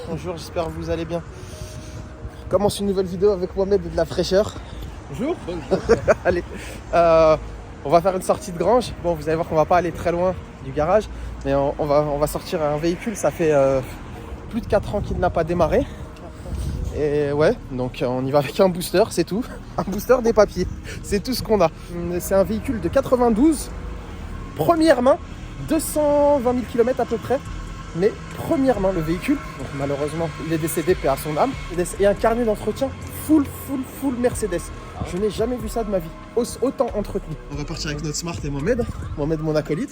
Bonjour, j'espère que vous allez bien. On commence une nouvelle vidéo avec Mohamed et de la fraîcheur. Bonjour. Allez, on va faire une sortie de grange. Bon, vous allez voir qu'on va pas aller très loin du garage, mais on va sortir un véhicule. Ça fait plus de 4 ans qu'il n'a pas démarré. Et ouais, donc on y va avec un booster, c'est tout. Un booster, des papiers, c'est tout ce qu'on a. C'est un véhicule de 92, première main, 220 000 km à peu près. Mais première main, le véhicule, donc malheureusement il est décédé, paix à son âme, et un carnet d'entretien full Mercedes. Je n'ai jamais vu ça de ma vie, autant entretenu. On va partir avec notre Smart et Mohamed, mon acolyte.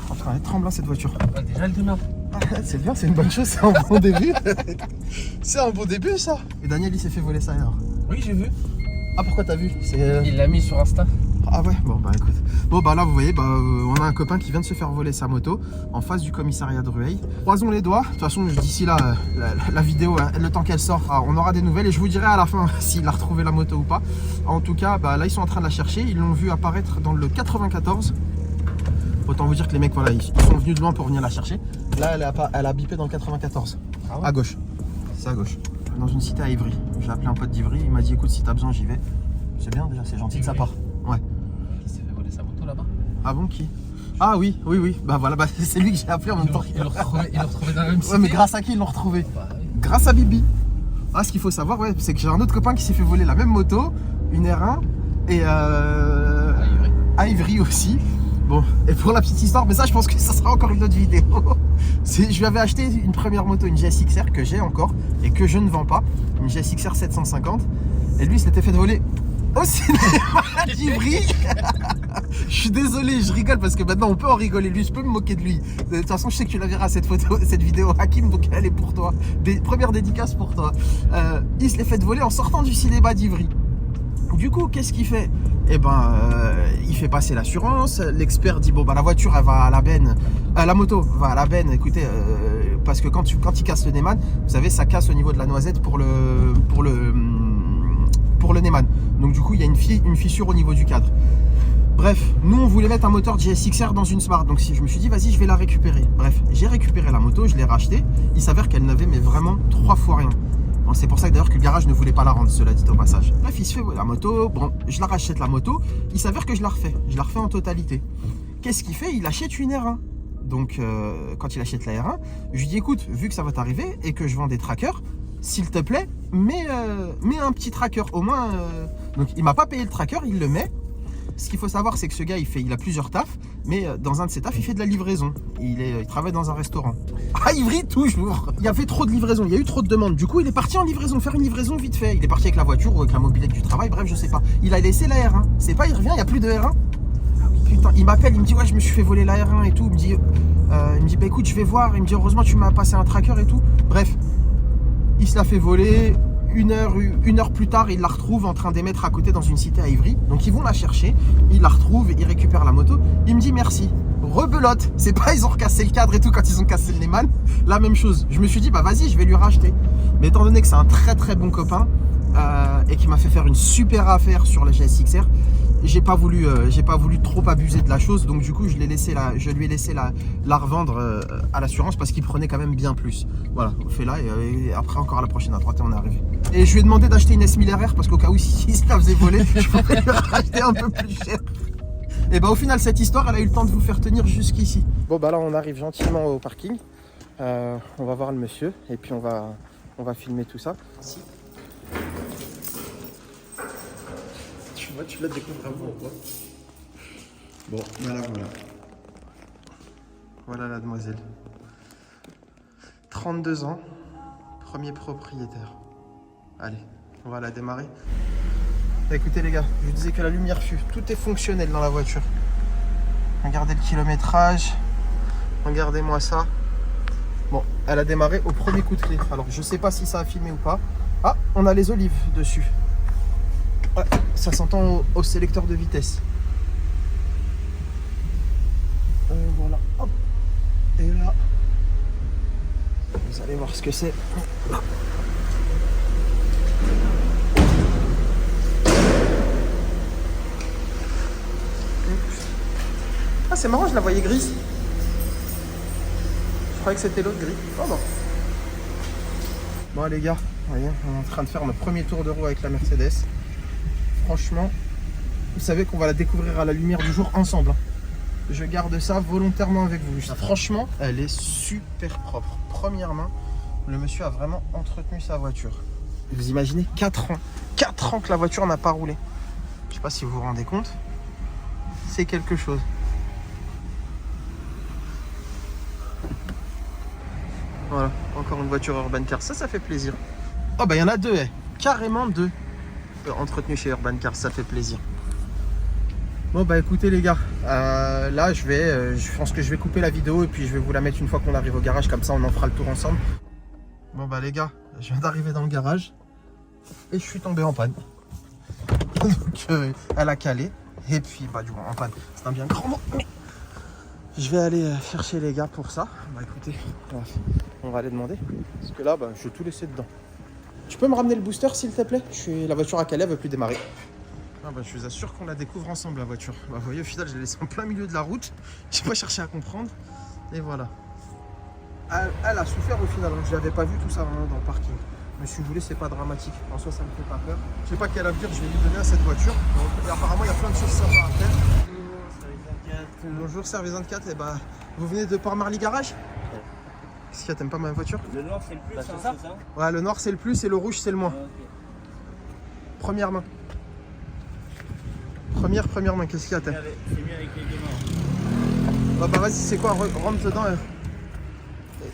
Enfin, elle tremble cette voiture. Ah, déjà elle démarre. C'est bien, c'est une bonne chose, c'est un bon début. C'est un bon début ça. Et Daniel il s'est fait voler ça alors. Oui, j'ai vu. Ah, pourquoi t'as vu? Il l'a mis sur Insta. Ah ouais, bon bah écoute. Bon bah là vous voyez, on a un copain qui vient de se faire voler sa moto en face du commissariat de Rueil. Croisons les doigts. De toute façon d'ici là, la vidéo, le temps qu'elle sort, on aura des nouvelles et je vous dirai à la fin s'il a retrouvé la moto ou pas. En tout cas, là ils sont en train de la chercher. Ils l'ont vu apparaître dans le 94. Autant vous dire que les mecs, voilà, ils sont venus de loin pour venir la chercher. Là elle a bipé dans le 94. Ah ouais. À gauche. C'est à gauche. Dans une cité à Ivry. J'ai appelé un pote d'Ivry, il m'a dit écoute si t'as besoin j'y vais. C'est bien déjà, c'est gentil de sa part. Ouais. Qui s'est fait voler sa moto là-bas? Ah bon, qui? Ah oui, bah voilà, c'est lui que j'ai appelé en même temps. Ils l'ont retrouvé dans la même cité. Ouais, mais grâce à qui ils l'ont retrouvé? Bah, oui. Grâce à Bibi. Ah, ce qu'il faut savoir, ouais, c'est que j'ai un autre copain qui s'est fait voler la même moto, une R1, et à Ivry aussi. Bon, et pour la petite histoire, mais ça je pense que ça sera encore une autre vidéo. Je lui avais acheté une première moto, une GSX-R que j'ai encore et que je ne vends pas, une GSX-R 750. Et lui il s'était fait voler au cinéma d'Ivry. Je suis désolé, je rigole parce que maintenant on peut en rigoler. Lui, je peux me moquer de lui. De toute façon, je sais que tu la verras cette vidéo, Hakim, donc elle est pour toi. Première dédicace pour toi. Il se l'est fait voler en sortant du cinéma d'Ivry. Du coup, qu'est-ce qu'il fait? Eh ben, il fait passer l'assurance. L'expert dit bon bah la voiture elle va à la benne, la moto va à la benne. Écoutez, parce que quand il casse le Neyman, vous savez, ça casse au niveau de la noisette pour le Neyman. Donc du coup, il y a une fissure au niveau du cadre. Bref, nous on voulait mettre un moteur GSX-R dans une Smart, donc je me suis dit vas-y je vais la récupérer. Bref, j'ai récupéré la moto, je l'ai rachetée. Il s'avère qu'elle n'avait mais vraiment 3 fois rien. Bon, c'est pour ça que d'ailleurs que le garage ne voulait pas la rendre, cela dit au passage. Bref, il se fait la moto, bon, je la rachète la moto, il s'avère que je la refais en totalité. Qu'est-ce qu'il fait? Il achète une R1. Donc quand il achète la R1, je lui dis écoute, vu que ça va t'arriver et que je vends des trackers, s'il te plaît, mets un petit tracker, au moins. Donc il m'a pas payé le tracker, il le met. Ce qu'il faut savoir, c'est que ce gars, il a plusieurs tafs, mais dans un de ses tafs, il fait de la livraison. Il travaille dans un restaurant. À Ivry, toujours. Il y avait trop de livraison, il y a eu trop de demandes. Du coup, il est parti en livraison, faire une livraison vite fait. Il est parti avec la voiture ou avec la mobilette du travail, bref, je sais pas. Il a laissé la R1. C'est pas, il revient, il n'y a plus de R1. Putain, il m'appelle, il me dit ouais, je me suis fait voler la R1 et tout. Il me dit bah écoute, je vais voir. Il me dit heureusement, tu m'as passé un tracker et tout. Bref, il se l'a fait voler. Une heure plus tard, il la retrouve en train d'émettre à côté dans une cité à Ivry. Donc ils vont la chercher, ils la retrouvent, ils récupèrent la moto. Il me dit merci. Rebelote. C'est pas ils ont recassé le cadre et tout quand ils ont cassé le Neyman. La même chose. Je me suis dit bah vas-y, je vais lui racheter. Mais étant donné que c'est un très bon copain et qui m'a fait faire une super affaire sur la GSX-R, j'ai pas voulu trop abuser de la chose. Donc du coup, je lui ai laissé la revendre à l'assurance parce qu'il prenait quand même bien plus. Voilà, on fait là et après encore à la prochaine à droite et on est arrivé. Et je lui ai demandé d'acheter une S1000RR parce qu'au cas où s'il se la faisait voler, je pourrais le racheter un peu plus cher. Et bah au final cette histoire elle a eu le temps de vous faire tenir jusqu'ici. Bon bah là on arrive gentiment au parking. On va voir le monsieur et puis on va filmer tout ça. Si. Tu la découvres vraiment ou quoi? Bon, voilà. Voilà la demoiselle. 32 ans, premier propriétaire. Allez, on va la démarrer. Écoutez les gars, je vous disais que la lumière fut. Tout est fonctionnel dans la voiture. Regardez le kilométrage. Regardez-moi ça. Bon, elle a démarré au premier coup de clé. Alors, je sais pas si ça a filmé ou pas. Ah, on a les olives dessus. Ouais, ça s'entend au sélecteur de vitesse. Voilà, hop. Et là, vous allez voir ce que c'est. Ah, c'est marrant, je la voyais grise. Je croyais que c'était l'autre gris. Oh non. Bon les gars, vous voyez, on est en train de faire notre premier tour de roue avec la Mercedes. Franchement, vous savez qu'on va la découvrir à la lumière du jour ensemble. Je garde ça volontairement avec vous. Franchement, elle est super propre. Première main, le monsieur a vraiment entretenu sa voiture. Vous imaginez 4 ans. 4 ans que la voiture n'a pas roulé. Je sais pas si vous vous rendez compte. C'est quelque chose. Voilà, encore une voiture Urban Car. Ça fait plaisir. Oh bah il y en a deux, carrément deux. Entretenus chez Urban Car, ça fait plaisir. Bon bah écoutez les gars, là je pense que je vais couper la vidéo et puis je vais vous la mettre une fois qu'on arrive au garage, comme ça on en fera le tour ensemble. Bon bah les gars, je viens d'arriver dans le garage et je suis tombé en panne. Donc elle a calé et puis bah du coup en panne, c'est un bien grand mot. Je vais aller chercher les gars pour ça. Bah écoutez, on va aller demander. Parce que là, bah, je vais tout laisser dedans. Tu peux me ramener le booster s'il te plaît? La voiture à calé, elle veut plus démarrer. Ah bah, je vous assure qu'on la découvre ensemble la voiture. Bah, vous voyez, au final, je l'ai laissée en plein milieu de la route. J'ai pas cherché à comprendre. Et voilà. Elle a souffert au final. Je n'avais pas vu tout ça vraiment dans le parking. Mais si vous voulez, c'est pas dramatique. En soi, ça me fait pas peur. Je sais pas quel avenir je vais lui donner à cette voiture. Donc, apparemment, il y a plein de choses sympas à faire. Bonjour Service 24, et bah vous venez de Port-Marly Garage? Qu'est-ce qu'il y a, t'aimes pas ma voiture? Le noir c'est le plus, c'est ça? Ouais, le noir c'est le plus et le rouge c'est le moins. Okay. Première main. Première main, qu'est-ce qu'il y a? C'est mieux avec les deux mains. Bah vas-y, c'est quoi, rentre dedans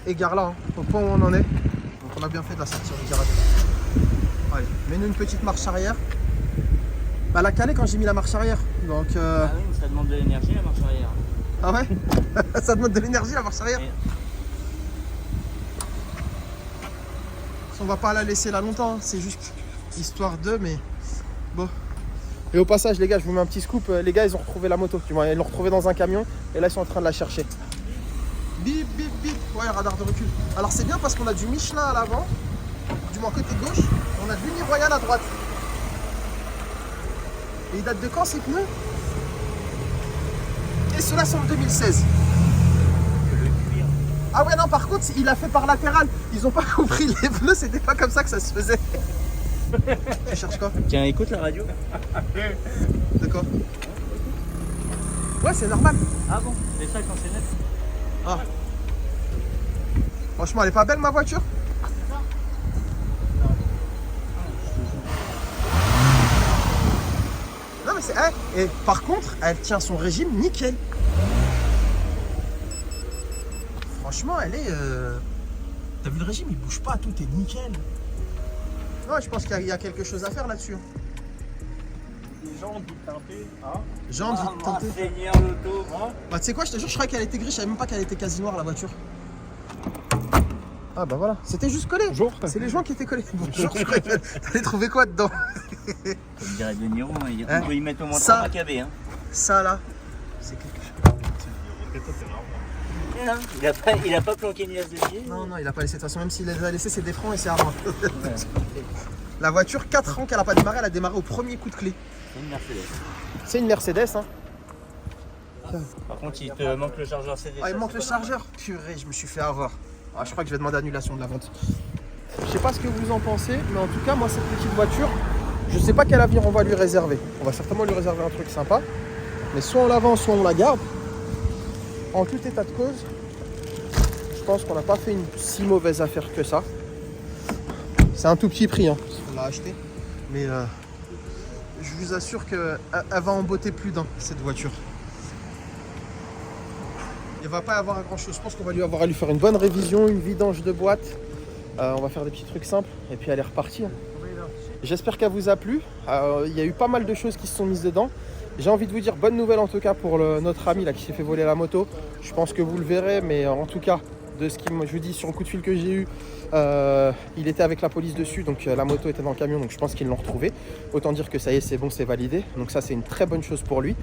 et gare là, hein, au point où on en est. Donc on a bien fait de la sortir du garage. Allez, mets-nous une petite marche arrière. Bah elle a calé quand j'ai mis la marche arrière. Donc Ah oui, mais ça demande de l'énergie la marche arrière. Ah ouais? Ça demande de l'énergie la marche arrière. Et... On va pas la laisser là longtemps, hein. C'est juste histoire d'eux, mais bon. Et au passage les gars, je vous mets un petit scoop. Les gars ils ont retrouvé la moto, tu vois, ils l'ont retrouvée dans un camion et là ils sont en train de la chercher. Bip bip bip. Ouais, radar de recul. Alors c'est bien parce qu'on a du Michelin à l'avant, du moins côté gauche, on a de l'Uniroyal à droite. Et il date de quand ces pneus? Et ceux-là sont de 2016. Ah ouais non, par contre il a fait par latéral. Ils ont pas compris, les pneus c'était pas comme ça que ça se faisait. Tu cherches quoi? Tiens, écoute la radio. De quoi? Ouais, c'est normal. Ah bon? C'est ça quand c'est neuf? Ah. Franchement, elle est pas belle ma voiture? Non mais c'est... Et par contre, elle tient son régime nickel. Franchement, elle est... T'as vu le régime? Il bouge pas, tout est nickel. Ouais, je pense qu'il y a quelque chose à faire là-dessus. Les gens ont teinté. Hein? Jantes, vite teinté. Seigneur l'auto. Hein? Bah tu sais quoi, je te jure, je croyais qu'elle était grise, je savais même pas qu'elle était quasi noire la voiture. Ah bah voilà, c'était juste collé. Bonjour. C'est les joints qui étaient collés. Bonjour, je croyais que t'allais trouver quoi dedans? Comme dirait De Niro, on Hein? peut y mettre au moins Ça- 3 macabées. Hein? Ça là, c'est quelque chose. Non, il a pas planqué une liasse de pied. Non, non, il a pas laissé. De toute façon, même s'il les a laissés, c'est des francs et c'est à moi. La voiture, 4 ans qu'elle a pas démarré, elle a démarré au premier coup de clé. C'est une Mercedes. C'est une Mercedes, hein. Par contre, il te manque le chargeur CD. Ah, il me manque le chargeur. Purée, je me suis fait avoir. Ah, je crois que je vais demander annulation de la vente. Je sais pas ce que vous en pensez, mais en tout cas, moi, cette petite voiture, je sais pas quel avenir on va lui réserver. On va certainement lui réserver un truc sympa. Mais soit on la vend, soit on la garde. En tout état de cause, je pense qu'on n'a pas fait une si mauvaise affaire que ça. C'est un tout petit prix, hein, parce qu'on l'a acheté. Mais je vous assure qu'elle va en botter plus d'un, cette voiture. Il ne va pas y avoir grand chose. Je pense qu'on va lui avoir à lui faire une bonne révision, une vidange de boîte. On va faire des petits trucs simples et puis elle est repartie. Hein. J'espère qu'elle vous a plu. Il y a eu pas mal de choses qui se sont mises dedans. J'ai envie de vous dire bonne nouvelle en tout cas pour notre ami là qui s'est fait voler la moto. Je pense que vous le verrez, mais en tout cas, de ce qu'il je vous dis sur le coup de fil que j'ai eu, il était avec la police dessus, donc la moto était dans le camion, donc je pense qu'ils l'ont retrouvé. Autant dire que ça y est, c'est bon, c'est validé. Donc ça, c'est une très bonne chose pour lui.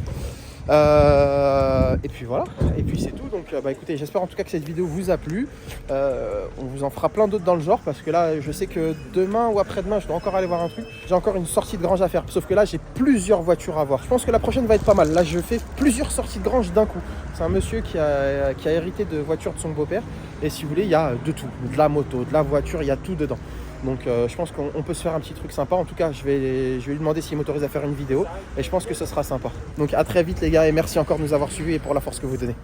Et puis voilà, et puis c'est tout. Donc bah écoutez, j'espère en tout cas que cette vidéo vous a plu. On vous en fera plein d'autres dans le genre, parce que là je sais que demain ou après-demain je dois encore aller voir un truc. J'ai encore une sortie de grange à faire, sauf que là j'ai plusieurs voitures à voir. Je pense que la prochaine va être pas mal. Là je fais plusieurs sorties de grange d'un coup. C'est un monsieur qui a hérité de voitures de son beau-père. Et si vous voulez, il y a de tout, de la moto, de la voiture, il y a tout dedans. Donc je pense qu'on peut se faire un petit truc sympa. En tout cas, je vais lui demander s'il m'autorise à faire une vidéo et je pense que ce sera sympa. Donc à très vite les gars et merci encore de nous avoir suivis et pour la force que vous donnez.